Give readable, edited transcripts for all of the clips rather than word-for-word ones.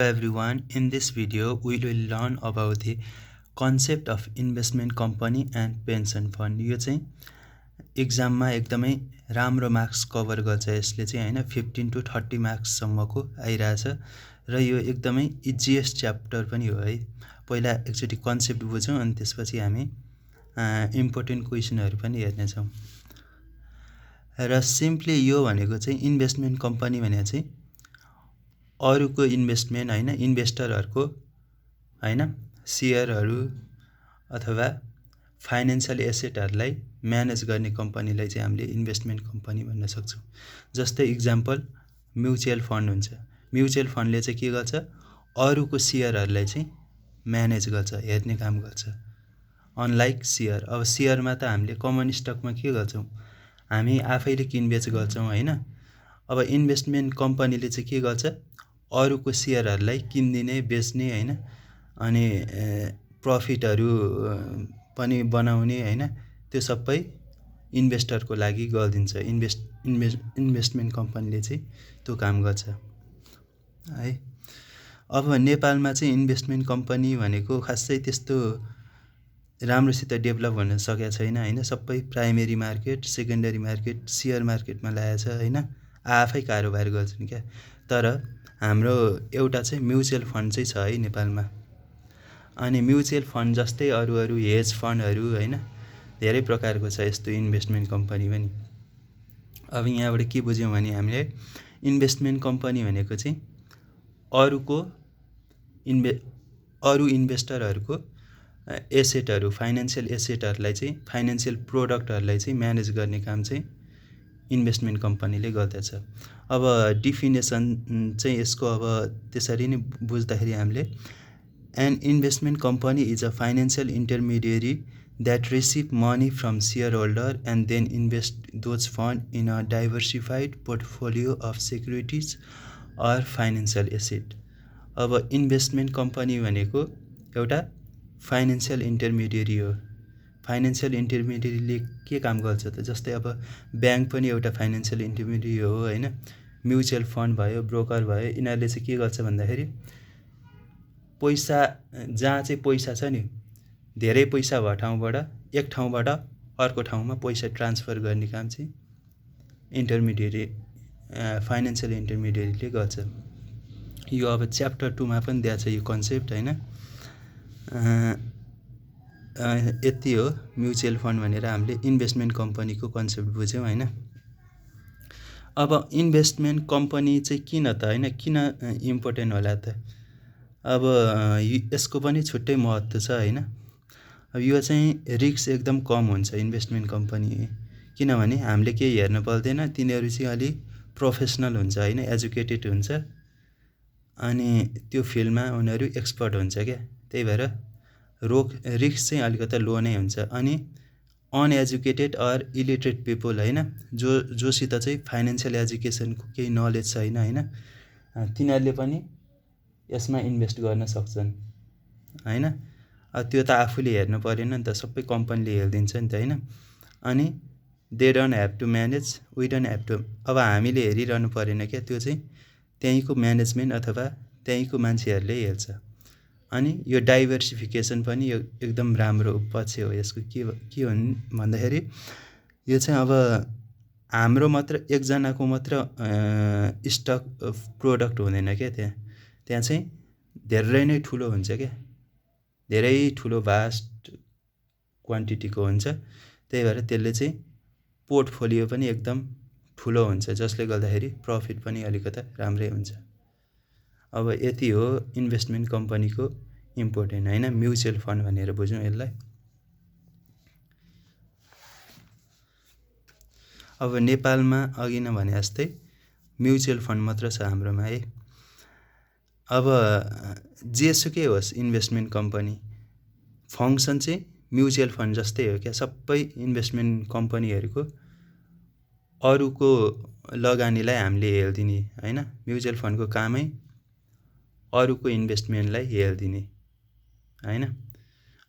Hello everyone, in this video we will learn about the concept of investment company and pension fund. यो चाहिँ एक्जाममा एकदमै राम्रो marks cover गर्छ यसले चाहिँ हैन 15 to 30 मार्क्स सम्मको आइराछ र यो एकदमै इजिएस्ट च्याप्टर पनि हो है। पहिला एकचोटी कन्सेप्ट बुझौं अनि त्यसपछि हामी इम्पोर्टेन्ट क्वेशनहरु पनि हेर्ने छौं। र सिम्पली यो भनेको चाहिँ इन्भेस्टमेन्ट कम्पनी भनेको चाहिँ अरुको इन्भेस्टमेन्ट हैन इन्भेस्टरहरुको हैन शेयरहरु अथवा फाइनान्शियल एसेटहरुलाई म्यानेज गर्ने कम्पनीलाई चाहिँ हामीले इन्भेस्टमेन्ट कम्पनी भन्न सक्छौं। जस्तै एक्जाम्पल म्युचुअल फन्ड हुन्छ। म्युचुअल फन्डले चाहिँ के गर्छ अरुको शेयरहरुलाई चाहिँ म्यानेज गर्छ, हेर्ने काम गर्छ। अनलाइक शेयर, अब शेयरमा त हामीले कमन स्टकमा के गर्छौं हामी आफैले किनबेच गर्छौं हैन। अब इन्भेस्टमेन्ट कम्पनीले चाहिँ के गर्छ अरुको शेयरहरुलाई किन्दिने बेच्ने हैन अनि प्रॉफिटहरु पनि बनाउने हैन त्यो सबै इन्भेस्टरको लागि गर्दिन्छ। इन्भेस्टमेन्ट कम्पनीले चाहिँ त्यो काम गर्छ है। अब नेपालमा चाहिँ इन्भेस्टमेन्ट कम्पनी भनेको खासै त्यस्तो राम्रोसित डेभलप हुन सकेको छैन हैन। सबै primary market, secondary market, share मार्केटमा लागेछ हैन, आफै कारोबार गर्छन् क्या। तर हाम्रो एउटा चाहिँ म्युचुअल फन्ड चाहिँ छ है नेपालमा। अनि म्युचुअल फन्ड जस्तै अरु हेज फन्डहरु हैन धेरै प्रकारको छ यस्तो इन्भेस्टमेन्ट कम्पनी पनि। अब यहाँबाट के बुझ्यौं भने हामीले इन्भेस्टमेन्ट कम्पनी भनेको चाहिँ अरु इन्भेस्टरहरुको एसेटहरु, फाइनान्शियल एसेटहरुलाई चाहिँ फाइनान्शियल प्रोडक्टहरुलाई चाहिँ म्यानेज गर्ने काम चाहिँ इन्भेस्टमेन्ट कम्पनीले गर्दछ। अब डेफिनेसन चाहिँ यसको अब त्यसरी नै बुझ्दाखेरि हामीले an investment company is a financial intermediary that receive money from shareholder and then invest those funds in a diversified portfolio of securities or financial asset. अब इन्भेस्टमेन्ट कम्पनी भनेको एउटा फाइनान्शियल इन्टरमिडिएरी हो। फाइनान्शियल इन्टरमिडिएरीले के काम गर्छ त जस्तै अब बैंक पनि एउटा फाइनान्शियल इन्टरमिडिएरी हो हैन। म्युचुअल फन्ड भयो, ब्रोकर भयो, यिनीहरुले चाहिँ के गर्छ भन्दाखेरि पैसा जहाँ चाहिँ पैसा छ नि धेरै पैसा भएको ठाउँबाट एक ठाउँबाट अर्को ठाउँमा पैसा ट्रान्सफर गर्ने काम चाहिँ इन्टरमिडिएरी फाइनान्शियल इन्टरमिडिएरीले गर्छ। यो अब च्याप्टर 2 मा पनि दिएको छ यो कन्सेप्ट हैन। यति हो म्युचुअल फन्ड भनेर हामीले इन्भेस्टमेन्ट कम्पनीको कन्सेप्ट बुझ्यौं हैन। अब इन्भेस्टमेन्ट कम्पनी चाहिँ किन त हैन किन इम्पोर्टेन्ट होला त। अब यसको पनि छुट्टै महत्त्व छ हैन। अब यो चाहिँ रिस्क एकदम कम हुन्छ इन्भेस्टमेन्ट कम्पनी, किनभने हामीले केही हेर्न पर्दैन, तिनीहरु चाहिँ अलि प्रोफेसनल हुन्छ हैन, एजुकेटेड हुन्छ अनि त्यो फिल्डमा उनीहरु एक्सपर्ट हुन्छ क्या। त्यही भएर रिस्क चाहिँ अलिकति लो नै हुन्छ। अनि अनएजुकेटेड अर इलिटरेट पिपल हैन जोसित चाहिँ फाइनान्शियल एजुकेसनको केही नलेज छैन हैन तिनीहरुले पनि यसमा इन्भेस्ट गर्न सक्छन् हैन। त्यो त आफूले हेर्न पर्दैन नि त, सबै कम्पनीले हेर्दिन्छ नि त हैन। अनि they don't have to manage, we don't have to, अब हामीले हेरिरहनु पर्दैन क्या, त्यो चाहिँ त्यहीको म्यानेजमेन्ट अथवा त्यहीको मान्छेहरुले हेर्छ। अनि यो डाइभर्सिफिकेसन पनि यो एकदम राम्रो पक्ष हो यसको। के हो भन्दाखेरि यो चाहिँ अब हाम्रो मात्र एकजनाको मात्र स्टक प्रोडक्ट हुँदैन क्या। त्यहाँ चाहिँ धेरै नै ठुलो हुन्छ क्या, धेरै ठुलो भास्ट क्वान्टिटीको हुन्छ। त्यही भएर त्यसले चाहिँ पोर्टफोलियो पनि एकदम ठुलो हुन्छ जसले गर्दाखेरि प्रॉफिट पनि अलिकति राम्रै हुन्छ। अब यति हो इन्भेस्टमेन्ट कम्पनीको इम्पोर्टेन्ट हैन। म्युचुअल फन्ड भनेर बुझौं यसलाई। अब नेपालमा अघि नै भने जस्तै म्युचुअल फन्ड मात्र छ हाम्रोमा है। अब जेसुकै होस् इन्भेस्टमेन्ट कम्पनी फंक्सन चाहिँ म्युचुअल फन्ड जस्तै हो क्या। सबै इन्भेस्टमेन्ट कम्पनीहरुको अरुको लगानीलाई हामीले हेर्दिने हैन। म्युचुअल फन्डको कामै अरुको इन्भेस्टमेन्टलाई हेर्दिने हैन।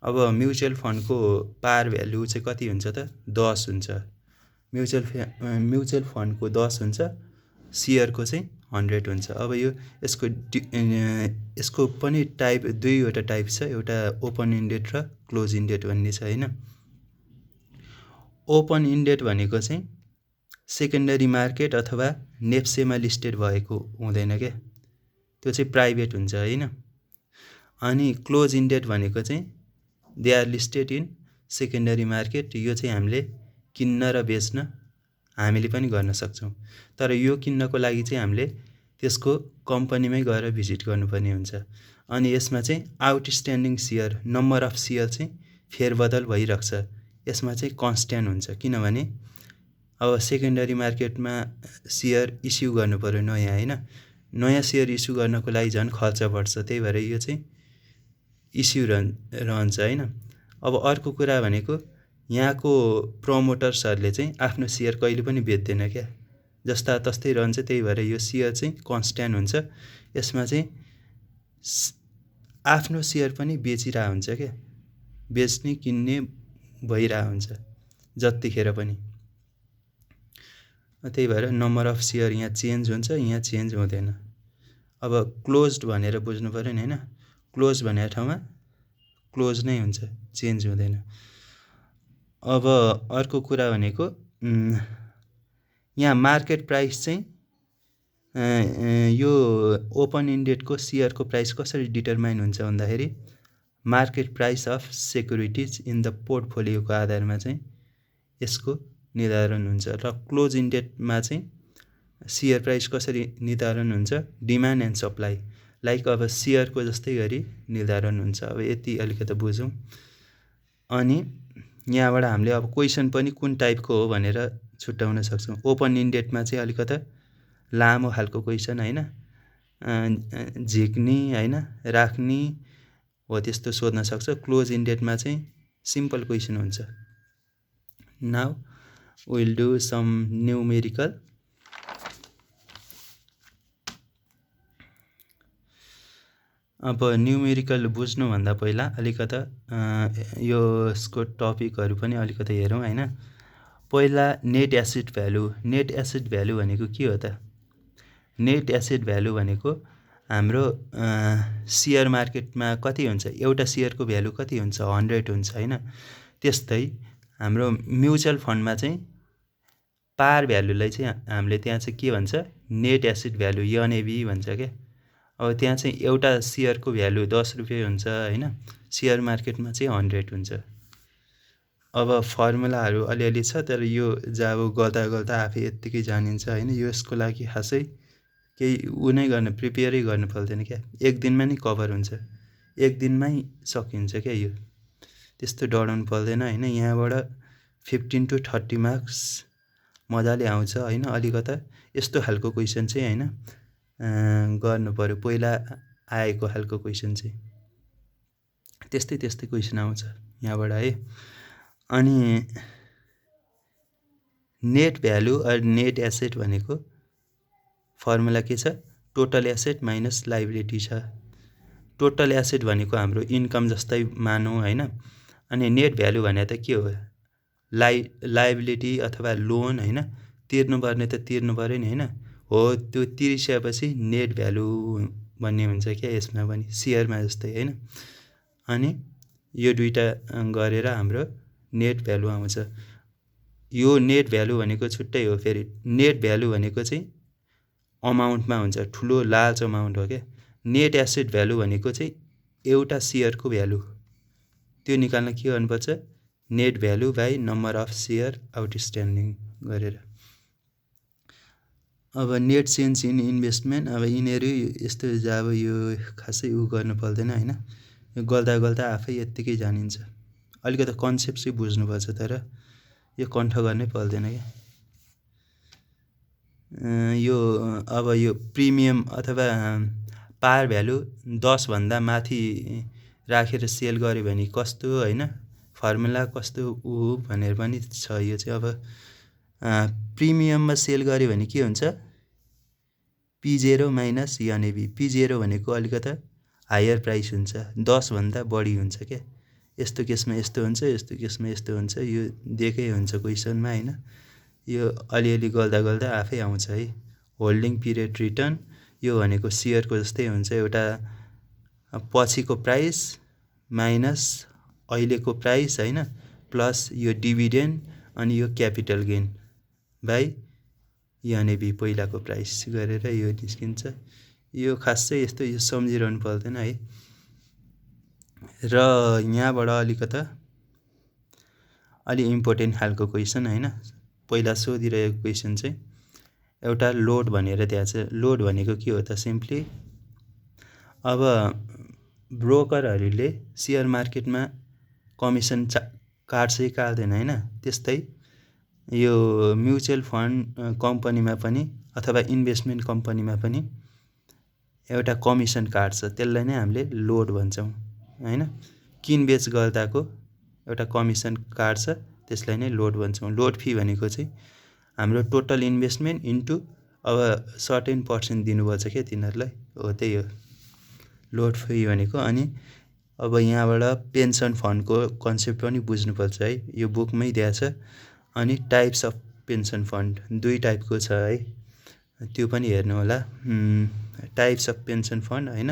अब म्युचुअल फन्डको पार भ्यालु चाहिँ कति हुन्छ त 10 हुन्छ। म्युचुअल फन्डको 10 हुन्छ, शेयरको चाहिँ 100 हुन्छ। अब यो यसको पनि टाइप दुईवटा टाइप छ, एउटा ओपन इन्डेड र क्लोज इन्डेड भन्ने छ हैन। ओपन इन्डेड भनेको चाहिँ सेकेन्डरी मार्केट अथवा नेप्सेमा लिस्टेड भएको हुँदैन क्या, त्यो चाहिँ प्राइभेट हुन्छ हैन। अनि क्लोज इन्डेड भनेको चाहिँ they are listed in secondary market, यो चाहिँ हामीले किन्न र बेच्न हामीले पनि गर्न सक्छौँ। तर यो किन्नको लागि चाहिँ हामीले त्यसको कम्पनीमै गएर भिजिट गर्नुपर्ने हुन्छ। अनि यसमा चाहिँ outstanding share number of share चाहिँ फेरबदल भइरहेको छ, यसमा चाहिँ कन्स्ट्यान्ट हुन्छ। किनभने अब सेकेन्डरी मार्केटमा सेयर इस्यु गर्नु पर्यो नयाँ हैन, नयाँ सेयर इस्यु गर्नको लागि झन् खर्च बढ्छ, त्यही भएर यो चाहिँ इस्यु रहन्छ हैन। अब अर्को कुरा भनेको यहाँको प्रमोटर्सहरूले चाहिँ आफ्नो सेयर कहिले पनि बेच्दैन क्या, जस्ता तस्तै रहन्छ, त्यही भएर यो सेयर चाहिँ कन्स्ट्यान्ट हुन्छ। यसमा चाहिँ आफ्नो सेयर पनि बेचिरहेको हुन्छ क्या, बेच्ने किन्ने भइरहेको हुन्छ जतिखेर पनि। त्यही भएर नम्बर अफ सेयर यहाँ चेन्ज हुन्छ, यहाँ चेन्ज हुँदैन। अब क्लोज्ड भनेर बुझ्नु पर्यो नि हैन, क्लोज भनेको ठाउँमा क्लोज नै हुन्छ, चेन्ज हुँदैन। अब अर्को कुरा भनेको यहाँ मार्केट प्राइस चाहिँ यो ओपन इन्डेडको सेयरको प्राइस कसरी डिटरमाइन हुन्छ भन्दाखेरि market price of securities in the पोर्टफोलियोको आधारमा चाहिँ यसको निर्धारण हुन्छ। र क्लोज इन्डेडमा चाहिँ सेयर प्राइस कसरी निर्धारण हुन्छ, डिमान्ड एन्ड सप्लाई लाइक अब सेयरको जस्तै गरी निर्धारण हुन्छ। अब यति अलिकति बुझौँ। अनि यहाँबाट हामीले अब क्वेसन पनि कुन टाइपको हो भनेर छुट्याउन सक्छौँ। ओपन इन्डेडमा चाहिँ अलिकति लामो खालको क्वेसन हैन, झिक्ने हैन, राख्ने हो त्यस्तो सोध्न सक्छ। क्लोज इन्डेडमा चाहिँ सिम्पल क्वेसन हुन्छ। Now will do some numerical. अब न्युमेरिकल बुझ्नुभन्दा पहिला अलिकति यसको टपिकहरू पनि अलिकति हेरौँ हैन। पहिला net asset value. Net asset value भनेको के हो त? नेट एसेट भ्यालु भनेको हाम्रो सेयर मार्केटमा कति हुन्छ, एउटा सेयरको भ्यालु कति हुन्छ, 100 हुन्छ हैन। त्यस्तै हाम्रो म्युचुअल फन्डमा चाहिँ पार भ्यालुलाई चाहिँ हामीले त्यहाँ चाहिँ के भन्छ, नेट एसेट भ्यालु एनएभी भन्छ क्या। अब त्यहाँ चाहिँ एउटा सेयरको भ्यालु 10 रुपियाँ हुन्छ हैन, सेयर मार्केटमा चाहिँ 100 हुन्छ। अब फर्मुलाहरू अलिअलि छ, तर यो जब गर्दा गर्दा आफै यत्तिकै जानिन्छ हैन। यसको लागि खासै केही नै गर्न प्रिपेयरै गर्नु पर्दैन क्या, एक दिनमा नै कभर हुन्छ, एक दिनमै सकिन्छ क्या यो, त्यस्तो डराउनु पर्दैन हैन। यहाँबाट 15 to 30 मार्क्स मजाले आउँछ हैन। अलिकता यस्तो खालको क्वेसन चाहिँ हैन गर्नु पर्यो, पहिला आएको खालको क्वेसन चाहिँ त्यस्तै क्वेसन आउँछ यहाँबाट है। अनि net value or net asset भनेको फर्मुला के छ, टोटल एसेट माइनस लाइबिलिटी छ। टोटल एसेट भनेको हाम्रो इन्कम जस्तै मानौँ हैन। अनि नेट भ्यालु भने त के हो, लाइबिलिटी अथवा लोन हैन, तिर्नुपर्ने त तिर्नु पर्यो नि हैन, हो त्यो तिरिसकेपछि नेट भ्यालु भन्ने हुन्छ क्या यसमा पनि, सेयरमा जस्तै हैन। अनि यो दुईटा गरेर हाम्रो नेट भ्यालु आउँछ। यो नेट भ्यालु भनेको छुट्टै हो फेरि। नेट भ्यालु भनेको चाहिँ अमाउन्टमा हुन्छ, ठुलो लार्ज अमाउन्ट हो क्या। नेट एसेट भ्यालु भनेको चाहिँ एउटा सेयरको भ्यालु, त्यो निकाल्न के गर्नुपर्छ, net value by number of share outstanding गरेर। अब नेट चेन्ज इन इन्भेस्टमेन्ट, अब यिनीहरू यस्तो अब यो खासै गर्नु पर्दैन हैन, यो गर्दा आफै यत्तिकै जानिन्छ। अलिकति कन्सेप्ट चाहिँ बुझ्नुपर्छ, तर यो कण्ठ गर्नै पर्दैन क्या। यो अब यो प्रिमियम अथवा पार भ्यालु 10 भन्दा माथि राखेर सेल गर्यो भने कस्तो हैन, फर्मुला कस्तो भनेर पनि छ। यो चाहिँ अब प्रिमियममा सेल गर्यो भने के हुन्छ, P0 माइनस एनएभी। P0 भनेको अलिकता हायर प्राइस हुन्छ, 10 भन्दा बढी हुन्छ क्या। यस्तो केसमा यस्तो हुन्छ, यस्तो केसमा यस्तो हुन्छ, यो दिएकै हुन्छ क्वेसनमा हैन। यो अलिअलि गर्दा आफै आउँछ है। होल्डिङ पिरियड रिटर्न, यो भनेको सेयरको जस्तै हुन्छ, एउटा पछिको प्राइस माइनस अहिलेको प्राइस हैन, प्लस यो डिभिडेन्ड अनि यो क्यापिटल गेन बाई एनएबी पहिलाको प्राइस गरेर यो निस्किन्छ। यो खास चाहिँ यस्तो यो सम्झिरहनु पर्दैन है। र यहाँबाट अलिकता अलि इम्पोर्टेन्ट खालको क्वेसन हैन, पहिला सोधिरहेको क्वेसन चाहिँ एउटा लोड भनेर दिएको छ। लोड भनेको के हो त, सिम्पली अब ब्रोकरहरूले सेयर मार्केटमा कमिसन काट्छ कि काट्दैन हैन, त्यस्तै यो म्युचुअल फन्ड कम्पनीमा पनि अथवा इन्भेस्टमेन्ट कम्पनीमा पनि एउटा कमिसन काट्छ, त्यसलाई नै हामीले लोड भन्छौँ हैन। किनबेच गर्दाको एउटा कमिसन काट्छ, त्यसलाई नै लोड भन्छौँ। लोड फी भनेको चाहिँ हाम्रो टोटल इन्भेस्टमेन्ट इन्टु अब सर्टेन पर्सेन्ट दिनुपर्छ क्या तिनीहरूलाई, हो त्यही हो लोड फी भनेको। अनि अब यहाँबाट पेन्सन फन्डको कन्सेप्ट पनि बुझ्नुपर्छ है, यो बुकमै दिएको छ। अनि टाइप्स अफ पेन्सन फन्ड 2 टाइपको छ है, त्यो पनि हेर्नु होला। टाइप्स अफ पेन्सन फन्ड हैन,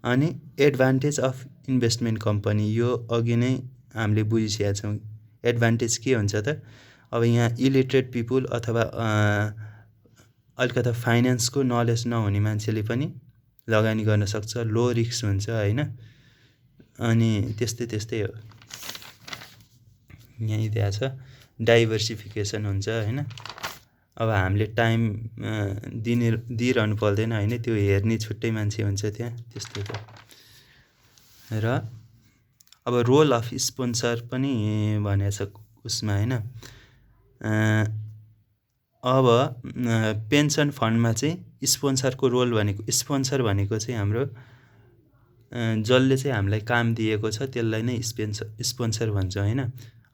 अनि एडभान्टेज अफ इन्भेस्टमेन्ट कम्पनी, यो अघि नै हामीले बुझिसकेका छौँ। एडभान्टेज के हुन्छ त, अब यहाँ इलिटरेट पिपुल अथवा अलिकता फाइनेन्सको नलेज नहुने मान्छेले पनि लगानी गर्न सक्छ, लो रिस्क हुन्छ हैन। अनि त्यस्तै हो, यहीँ दिएको छ। डाइभर्सिफिकेसन हुन्छ हैन, अब हामीले टाइम दिइरहनु पर्दैन हैन, त्यो हेर्ने छुट्टै मान्छे हुन्छ त्यहाँ, त्यस्तो छ। र अब रोल अफ स्पोन्सर पनि भनेको छ उसमा हैन। अब पेन्सन फन्डमा चाहिँ स्पोन्सरको रोल भनेको, स्पोन्सर भनेको चाहिँ हाम्रो जसले चाहिँ हामीलाई काम दिएको छ त्यसलाई नै स्पोन्सर भन्छ हैन।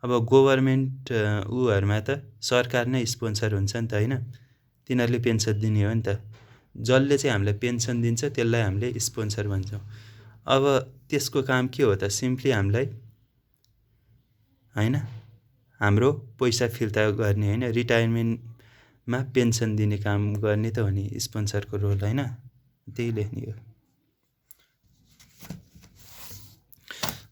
अब गभर्मेन्ट उहरूमा त सरकार नै स्पोन्सर हुन्छ नि त हैन, तिनीहरूले पेन्सन दिने हो नि त। जसले चाहिँ हामीलाई पेन्सन दिन्छ त्यसलाई हामीले स्पोन्सर भन्छौँ। अब त्यसको काम के हो त, सिम्पली हामीलाई हैन हाम्रो पैसा फिर्ता गर्ने हैन, रिटायरमेन्टमा पेन्सन दिने काम गर्ने त हो नि स्पोन्सरको रोल हैन, त्यही लेख्ने हो।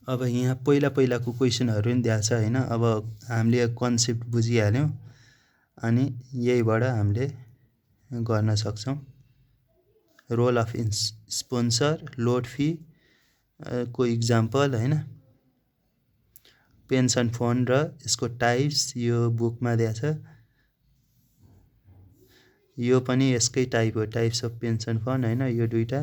अब यहाँ पहिलाको क्वेसनहरू नि दिएको छ हैन। अब हामीले कन्सेप्ट बुझिहाल्यौँ अनि यहीबाट हामीले गर्न सक्छौँ। Role of sponsor, load fee को इक्जाम्पल हैन, पेन्सन फन्ड र यसको टाइप्स यो बुकमा दिएको छ। यो पनि यसकै टाइप हो, टाइप्स अफ पेन्सन फन्ड हैन। यो दुईटा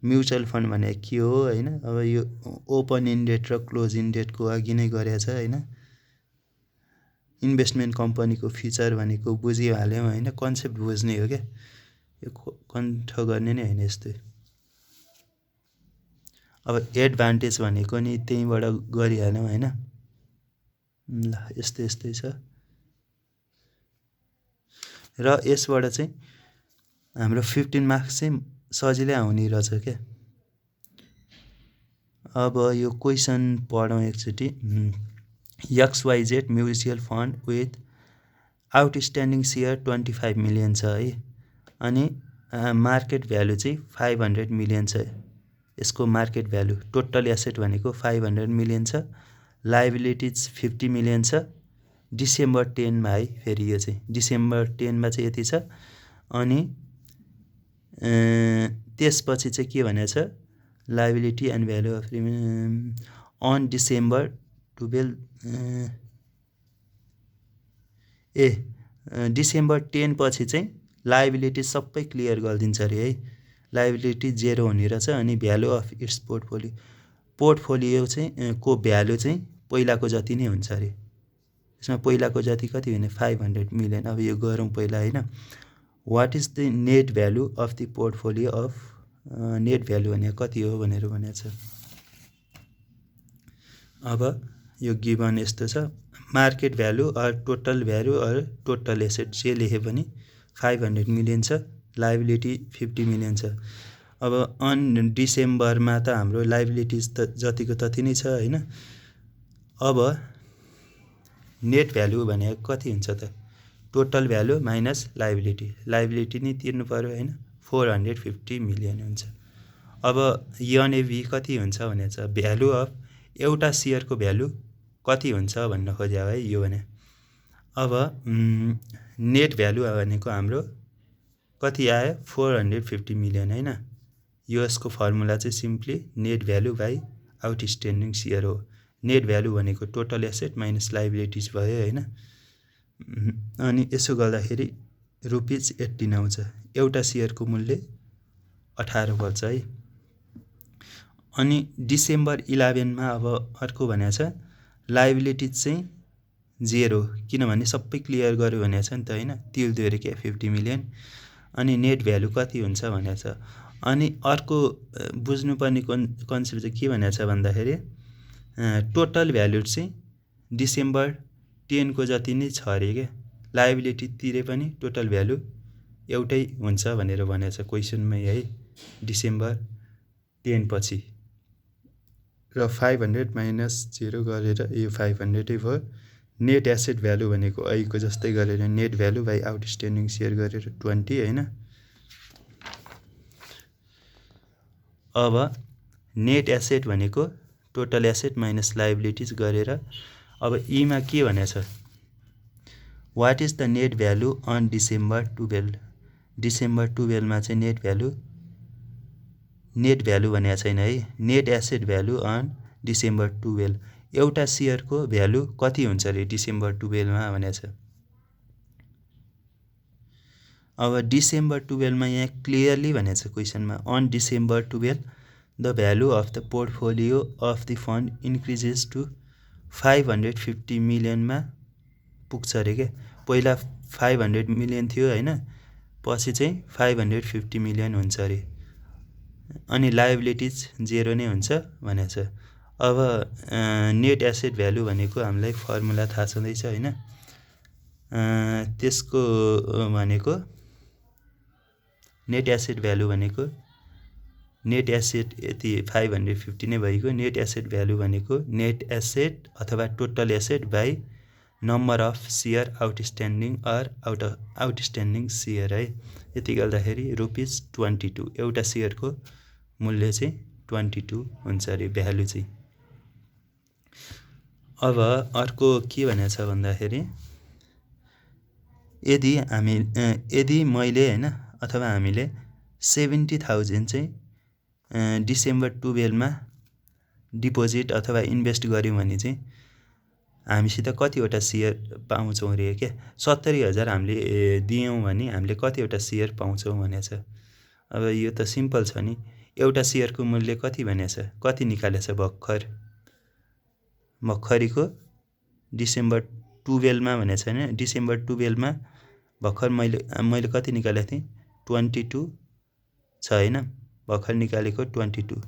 म्युचुअल फन्ड भने के हो हैन, अब यो ओपन इन्डेड र क्लोज इन्डेडको अघि नै गरेको छ हैन। इन्भेस्टमेन्ट कम्पनीको फिचर भनेको बुझिहाल्यौँ हैन, कन्सेप्ट बुझ्ने हो क्या, यो कन्ठ गर्ने नै हैन यस्तै। अब एडभान्टेज भनेको नि त्यहीँबाट गरिहाल्यौँ हैन। ल यस्तै छ। र यसबाट चाहिँ हाम्रो 15 मार्क्स चाहिँ सजिलै आउने रहेछ क्या। अब यो क्वेसन पढौँ एकचोटि। XYZ mutual fund with outstanding share 25 million छ है, अनि मार्केट भ्यालु चाहिँ 500 मिलियन छ। यसको मार्केट भ्यालु, टोटल एसेट भनेको 500 मिलियन छ, लाइबिलिटिज 50 मिलियन छ। डिसेम्बर 10 मा है, फेरि यो चाहिँ डिसेम्बर 10 मा चाहिँ यति छ। अनि त्यसपछि चाहिँ के भनेको छ, liability and value of on December 12 December 10 पछि चाहिँ लाइबिलिटी सबै क्लियर गरिदिन्छ अरे है, लाइबिलिटी 0 हुने रहेछ। अनि भ्यालु अफ इट्स पोर्टफोलियो चाहिँ को भ्यालु चाहिँ पहिलाको जति नै हुन्छ अरे। यसमा पहिलाको जति कति भने 500 मिलियन। अब यो गरौँ पहिला हैन। What is the net value of the portfolio of, net value भने कति हो भनेर भनेको छ। अब यो गिभन यस्तो छ, market value or total value or total asset जे लेखे पनि 500 मिलियन छ, लाइबिलिटी 50 मिलियन छ। अब अन डिसेम्बरमा त हाम्रो लाइबिलिटिज त जतिको तति नै छ हैन। अब नेट भ्यालु भने कति हुन्छ त, टोटल भ्यालु माइनस लाइबिलिटी नै तिर्नु पर्यो हैन 450 मिलियन हुन्छ। अब एनएभी कति हुन्छ भनेछ भ्यालु अफ एउटा शेयरको भ्यालु कति हुन्छ भन्न खोज्या है यो भने। अब नेट भ्यालु भनेको हाम्रो कति आयो 450 मिलियन हैन। यसको फर्मुला चाहिँ simply net value by outstanding share हो। नेट भ्यालु भनेको टोटल एसेट माइनस लाइबिलिटिज भयो हैन। अनि यसो गर्दाखेरि ₹18 आउँछ। एउटा शेयरको मूल्य 18 पर्छ है। अनि डिसेम्बर 11 मा अब अर्को भनेको छ लाइबिलिटिज चाहिँ 0 किनभने सबै क्लियर गर्यो भनेको छ नि त हैन। तिर्दियो रे के 50 मिलियन। अनि नेट भ्यालु कति हुन्छ भनेको छ। अनि अर्को बुझ्नुपर्ने कन्सेप्ट चाहिँ के भनेको छ भन्दाखेरि टोटल भ्यालु चाहिँ डिसेम्बर 10 को जति नै छ रे के। लाइबिलिटी तिरे पनि टोटल भ्यालु एउटै हुन्छ भनेर भनेको छ क्वेशनमै है। डिसेम्बर 10 पछि र 500 माइनस 0 गरेर यो 500 नै भयो। नेट एसेट भ्यालु भनेको अहिलेको जस्तै गरेर net value by outstanding share गरेर 20 हैन। अब नेट एसेट भनेको टोटल एसेट माइनस लाइबिलिटिज गरेर अब ईमा के भनेछ what is the net value on December 12। December 12 मा चाहिँ नेट भ्यालु भनेको छैन है। Net asset value on December 12 एउटा शेयरको भ्यालु कति हुन्छ रे डिसेम्बर 12 मा भनेछ। अब डिसेम्बर 12 मा यहाँ क्लियरली भनेछ क्वेशनमा on December 12 the value of the portfolio of the fund increases to 550 million मा पुग्छ रे के। पहिला 500 मिलियन थियो हैन। पछि चाहिँ 550 मिलियन हुन्छ रे। अनि लाइबिलिटिज 0 नै हुन्छ भनेछ। अब नेट एसेट भ्यालु भनेको हामीलाई फर्मुला थाहा छँदैछ हैन। त्यसको भनेको नेट एसेट भ्यालु भनेको नेट एसेट यति 550 नै भएको। नेट एसेट भ्यालु भनेको नेट एसेट अथवा total asset by number of share outstanding or outstanding share है। यति गर्दाखेरि ₹22 एउटा शेयरको मूल्य चाहिँ 22 हुन्छ रे भ्यालु चाहिँ। अब अर्को के भनेको छ भन्दाखेरि यदि मैले हैन अथवा हामीले 70,000 चाहिँ डिसेम्बर 12 मा डिपोजिट अथवा इन्भेस्ट गर्यौं भने चाहिँ हामीसित कतिवटा शेयर पाउँछौं रे के। 70,000 हामीले दियौं भने हामीले कतिवटा शेयर पाउँछौं भनेको छ। अब यो त सिम्पल छ नि। एउटा शेयरको मूल्य कति भनेको छ कति निकालेछ भर्खरीको डिसेम्बर 12 मा भनेको छ हैन। डिसेम्बर 12 मा भर्खर मैले कति निकालेको थिएँ 22 छ हैन। भर्खर निकालेको 22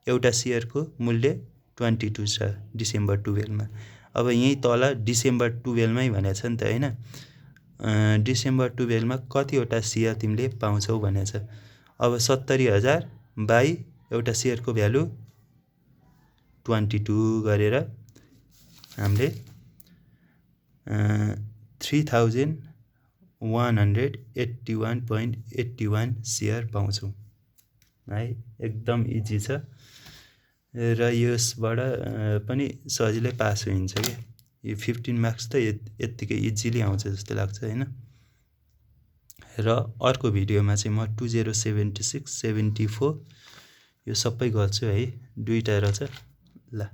एउटा शेयरको मूल्य 22 छ डिसेम्बर 12 मा। अब यही तल डिसेम्बर 12 मै भनेको छ नि त हैन। डिसेम्बर 12 मा कतिवटा शेयर तिमीले पाउँछौ भनेको छ। अब 70,000 बाइ एउटा शेयरको भ्यालु 22 गरेर हामीले 3181.81 शेयर पाउँछौं है। एकदम इजी छ र यसबाट पनि सजिलै पास हुन्छ के। यो 15 मार्क्स त यतिकै इजिली आउँछ जस्तो लाग्छ हैन। र अर्को भिडियोमा चाहिँ म 2076 74 यो सबै गर्छु है। दुईटा रहेछ ल।